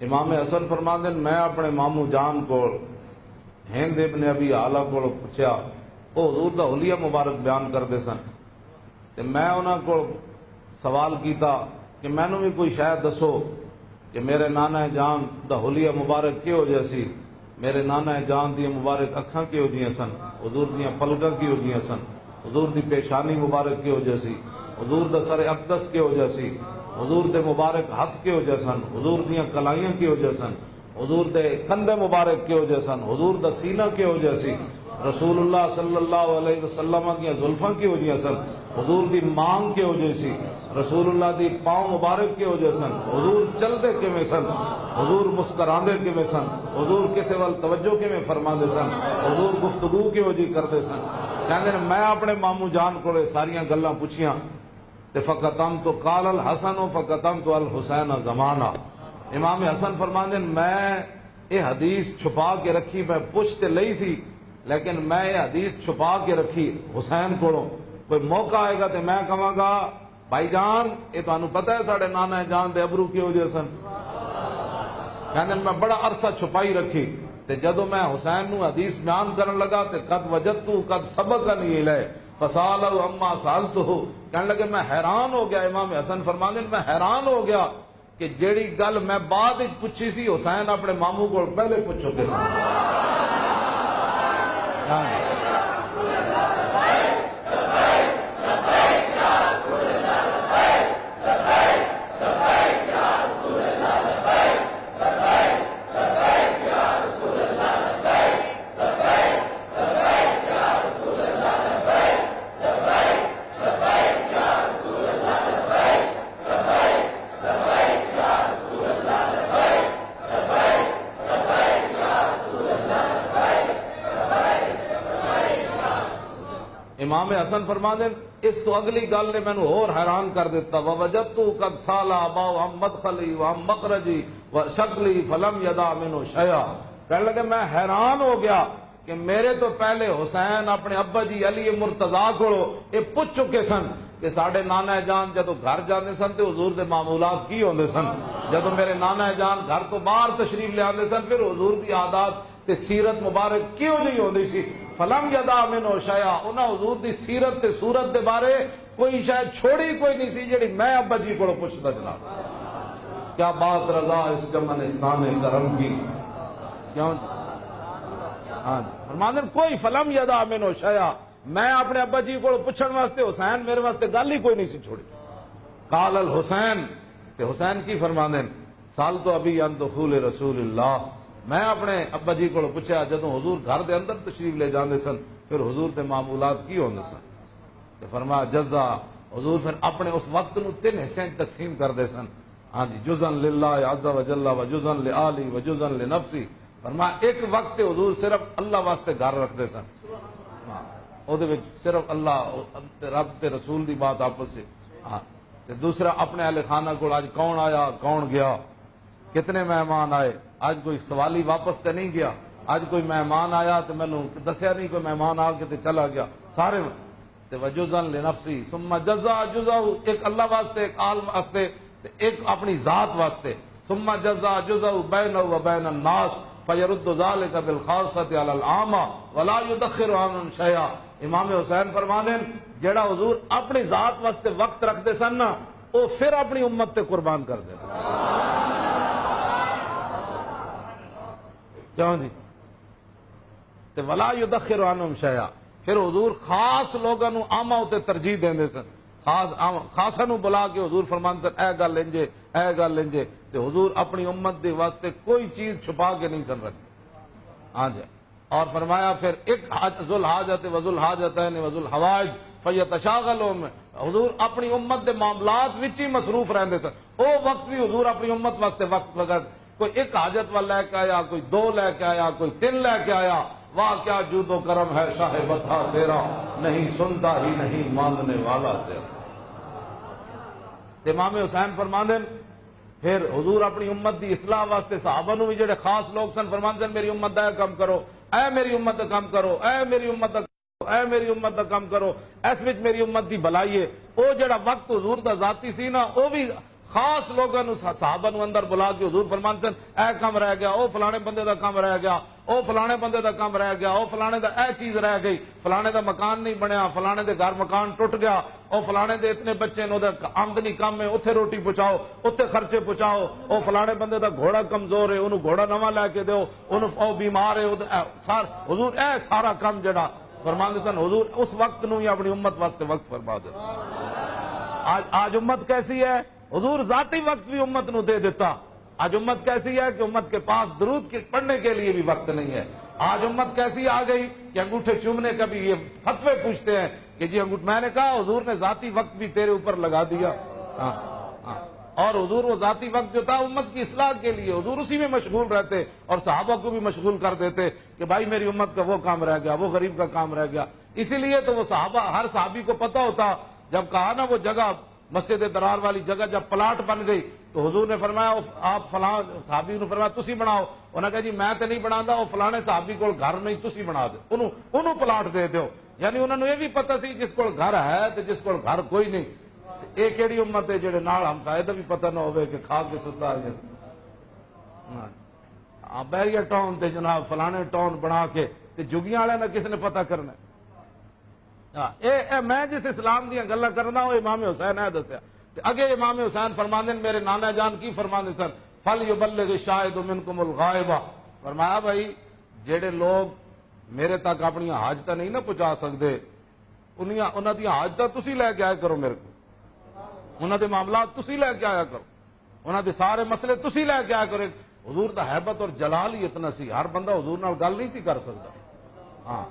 امام حسن فرماندے میں اپنے مامو جان کو ہند ابن ابی آلہ کو پوچھا، وہ حضور دا حلیہ مبارک بیان کرتے سن، تے میں انہاں کو سوال کیتا کہ مینوں بھی کوئی شاید دسو کہ میرے نانا جان دا حلیہ مبارک کیہو جہا سی، میرے نانا جان دی مبارک اکھاں کیہو جیاں سن، حضور دیاں پلکاں کیہو جیاں سن، حضور دی پیشانی مبارک کیہو جہا سی، حضور دا سر اقدس کیہو جہا سی، حضور دے مبارک ہاتھ کیہو جہا سن، حضور دیاں کلائیاں کیہو جہا سن، حضور دے کندھے مبارک کیہو جہا سن، حضور دا سینہ کیہو جہا سی، رسول اللہ صلی اللہ علیہ وسلم کی زلفاں کیہو جہاں سن، حضور دی مانگ کیہو جہی سی، رسول اللہ دی پاؤں مبارک کیہو جہے سن، حضور چلدے کیویں سن، حضور مسکراندے کیویں سن، حضور کسے وال توجہ کیویں فرماندے سن، حضور گفتگو کیہو جی کردے سن۔ کہندے نے میں اپنے مامو جان کو ساریاں گلاں پوچھیاں تے فقطمت قال الحسن فقطمت الحسین زمانہ۔ امام حسن فرماندے میں یہ حدیث چھپا کے رکھی، میں پوچھ تے لئی سی لیکن میں یہ حدیث چھپا کے رکھی حسین کو، کوئی موقع آئے گا تو میں کہاں گا بھائی جان یہ تمہیں پتہ ہے ساڑھے نانا جان دے ابرو کی وجہ سن، کہنے میں بڑا عرصہ چھپائی رکھی، تے جدو میں حسین نو حدیث بیان کرن لگا تے قد وجدتو قد سبقنی الیہ فسالہ اما سالتہو، کہنے لگے میں حیران ہو گیا، امام حسن فرمانے میں حیران ہو گیا کہ جیڑی گل میں بعد وچ پوچھی سی حسین اپنے ماموں کو پہلے پوچھو کے سن۔ امام حسن فرما دیں اس تو اگلی گل نے مینوں اور حیران کر دیتا، وَوَجَدْتُ قَدْ سَالَ أَبَاهُ عَن مَدْخَلِي وَعَن مَخْرَجِي وَشَكْلِي فَلَمْ يَدَعْ مِنْهُ شَيْئًا۔ کہنے لگے میں حیران ہو گیا کہ میرے تو پہلے حسین اپنے ابا جی علی مرتضیٰ کو یہ پوچھ چکے سن کہ ساڑھے نانا جان جدو گھر جاندے سن تے حضور دے معمولات کی ہوندے سن، جدو میرے نانا جان گھر تو باہر تشریف لے آندے سن پھر حضور دی عادات تے سیرت مبارک کیوں جی ہوندی سی، فلم یدا منو شیا، انہاں حضور دی سیرت تے صورت دے بارے کوئی شاید چھوڑی کوئی نہیں سی جڑی میں ابا جی کو پوچھدا جناب۔ کیا بات رضا اس چمنستان کرم کی، کیوں ہاں فرماندے کوئی فلم یدا منو شیا، میں اپنے ابا جی کو پوچھن واسطے حسین میرے واسطے گل ہی کوئی نہیں سی چھوڑی۔ قال الحسین، کہ حسین کی فرماندے سال تو ابھی ان دخول رسول اللہ، میں اپنے ابا جی کو پوچھا جدوں حضور گھر دے اندر تشریف لے جاندے سن پھر حضور دے معمولات کی ہوندے سن، کہ فرمایا جزا، حضور پھر اپنے اس وقت نو 3 حصے تقسیم کر دے سن، ہاں جی جزن للہ عز و جل و جزن لآلی و جزن لنفسی، فرمایا ایک وقت حضور صرف اللہ واسطے گھر رکھ دے سن، او دے وچ صرف اللہ رب تے رسول دی بات آپس سے، ہاں تے دوسرا اپنے اہل خانہ کو آج کون آیا کون گیا، کتنے مہمان آئے، آج کوئی سوالی واپس تے نہیں گیا، آج کوئی مہمان آیا تو میں نے دسیا نہیں کوئی مہمان آ کے تے چلا گیا، سارے تے وجزن لنفسی ثم جزا جزا، ایک اللہ واسطے ایک عالم واسطے ایک اپنی ذات واسطے، ثم جزا جزا بینہ و بین الناس فیرد ذالک بالخاصۃ علی العامہ ولا یدخر عنہم شیئا۔ امام حسین فرمانے جیڑا حضور اپنی ذات واسطے وقت رکھ دے سن نا وہ پھر اپنی امت تے قربان کر دے کیوں جی، تے ولا یدخر عنہم شیئا، پھر حضور خاص لوگاں نو عامہ تے ترجیح دیندے سن، خاصا نو بلا کے حضور فرمان سن اے گل لنجے اے گل لنجے، تے حضور اپنی امت دے واسطے کوئی چیز چھپا کے نہیں سن رکھتے، ہاں جی، اور فرمایا پھر ایک ذو الحاجت و ذو الحاجتین و ذو الحوائج فیتشاغلوا، حضور اپنی امت دے معاملات وچ ہی مصروف رہندے سن، او وقت بھی حضور اپنی امت واسطے وقت وقت کوئی ایک حاجت والا لے کے آیا، کوئی 2 لے کے آیا، کوئی 3 لے کے آیا، واہ کیا جود و کرم ہے شاہ بتا تیرا، نہیں سنتا ہی نہیں ماننے والا تیرا۔ امام حسین فرماندے پھر حضور اپنی امت دی اصلاح واسطے صحابہ نو بھی جڑے خاص لوگ سن فرماندے میری امت دا کام کرو، اے میری امت دا کام کرو، اے میری امت دا اے میری امت دا کام کرو، اس وچ میری امت دی بھلائی ہے۔ او جڑا وقت حضور دا ذاتی سی نا وہ بھی خاص لوگوں نے صحابہ نو اندر بلا کے حضور فرمان سن اے کم رہ گیا، او فلانے بندے دا کم رہ گیا، او فلانے بندے دا کم رہ گیا، او فلانے دا اے چیز رہ گئی، فلانے دا مکان نہیں بنیا، فلانے دے گھر مکان ٹوٹ گیا، او فلانے دے اتنے بچے نے، آمدنی کم ہے، اتنے روٹی پہنچاؤ، اتنے خرچے پہنچاؤ، او فلانے بندے دا گھوڑا کمزور ہے، انہوں گھوڑا نواں لے کے دیو، انہوں او بیمار ہے، حضور اے سارا کم جڑا فرمان سن حضور اس وقت نو ہی اپنی امت واسطے وقت فرما دے۔ آج امت کیسی ہے؟ حضور ذاتی وقت بھی امت نو دے دیتا۔ آج امت کیسی ہے کہ امت کے پاس درود کے پڑھنے کے لیے بھی وقت نہیں ہے۔ آج امت کیسی آ گئی کہ انگوٹھے چومنے کا بھی یہ فتوے پوچھتے ہیں کہ جی میں نے کہا حضور نے ذاتی وقت بھی تیرے اوپر لگا دیا، اور حضور وہ ذاتی وقت جو تھا امت کی اصلاح کے لیے، حضور اسی میں مشغول رہتے اور صحابہ کو بھی مشغول کر دیتے کہ بھائی میری امت کا وہ کام رہ گیا، وہ غریب کا کام رہ گیا۔ اسی لیے تو وہ صحابہ، ہر صحابی کو پتہ ہوتا، جب کہا نا وہ جگہ مسجد درار والی جگہ جب پلاٹ بن گئی تو حضور نے فرمایا آپ فلاں صحابی نے فرمایا تسی بناؤ، انہوں نے کہا جی میں تو نہیں بناتا، وہ فلانے صحابی کو گھر نہیں تسی بنا دے، انہوں پلاٹ دے دیو۔ یعنی انہوں نے یہ بھی پتہ سی جس کو گھر ہے تو جس کو گھر کوئی نہیں، ایک ایڑی امت ہے جڑے نال ہمسائے دا بھی پتہ نہ ہوئے کہ کھا کے ستا ہے بیریا ٹاؤن تے جناب فلانے ٹاؤن بنا کے تے جگیاں والے نہ کس نے پتہ کرنا۔ میں جس اسلام دیا گلا کرنا وہ امام حسین ہے دسیا، اگے امام حسین فرماندے میرے نانا جان کی فرماندے سن فَلْيُبَلِّغِ الشَّاهِدُ مِنْكُمُ الْغَائِبَ، فرمایا بھائی جڑے لوگ میرے تک اپنی حاجت نہیں نہ پہنچا سکتے انہاں دی حاجت تسی لے کے آیا کرو، میرے کو انہاں دے معاملات تسی لے کے آیا کرو، انہاں دے سارے مسئلے تسی لے کے آیا کرو۔ حضور دا حیبت اور جلال ہی اتنا سی، ہر بندہ حضور نال گل نہیں سی کر سکتا۔ ہاں